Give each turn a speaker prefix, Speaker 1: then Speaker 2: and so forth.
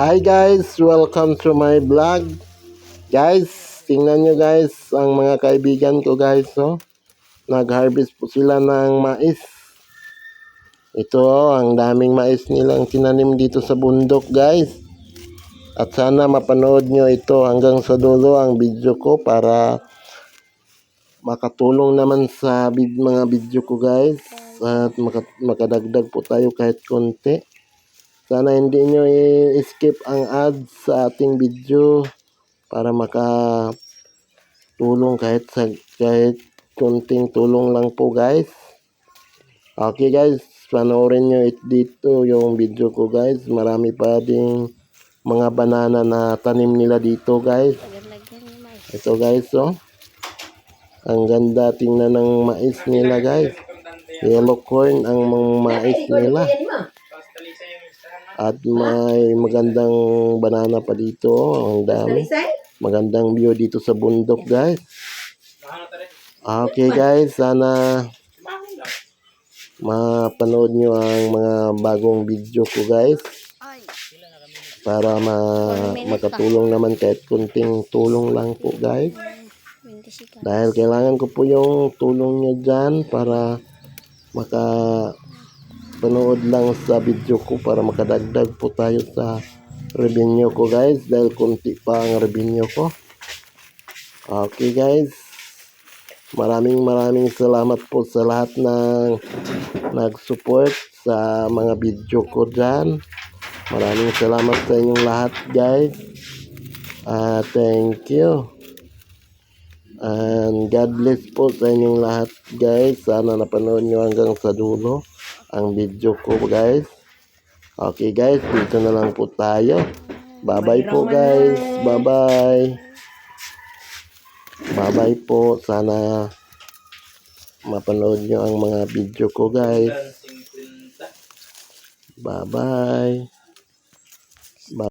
Speaker 1: Hi guys, welcome to my vlog. Guys, tingnan nyo guys, ang mga kaibigan ko guys, oh. Nag-harvest po sila ng mais. Ito oh, ang daming mais nilang tinanim dito sa bundok guys. At sana mapanood nyo ito hanggang sa dulo ang video ko para makatulong naman sa mga video ko guys. At makadagdag po tayo kahit konti. Sana hindi nyo i-skip ang ads sa ating video para makatulong kahit konting tulong lang po guys. Okay guys, panoorin nyo dito yung video ko guys. Marami pa ding mga banana na tanim nila dito guys. Ito guys oh. Ang ganda tingnan ng mais nila guys. Yellow corn ang mga mais nila. At may magandang banana pa dito. Ang dami. Magandang view dito sa bundok guys. Okay guys, sana mapanood nyo ang mga bagong video ko guys. Para makatulong naman kahit kunting tulong lang po guys. Dahil kailangan ko po yung tulong nyo dyan para panood lang sa video ko para makadagdag po tayo sa revenue ko guys dahil kunti pa ang revenue ko. Okay guys, maraming salamat po sa lahat ng nag-support sa mga video ko dyan. Maraming salamat sa inyong lahat guys. Thank you and God bless po sa inyong lahat guys. Sana napanood nyo hanggang sa dulo ang video ko guys. Okay guys, dito na lang po tayo. Bye bye po guys. Bye bye. Bye bye po. Sana mapanood nyo ang mga video ko guys. Bye bye.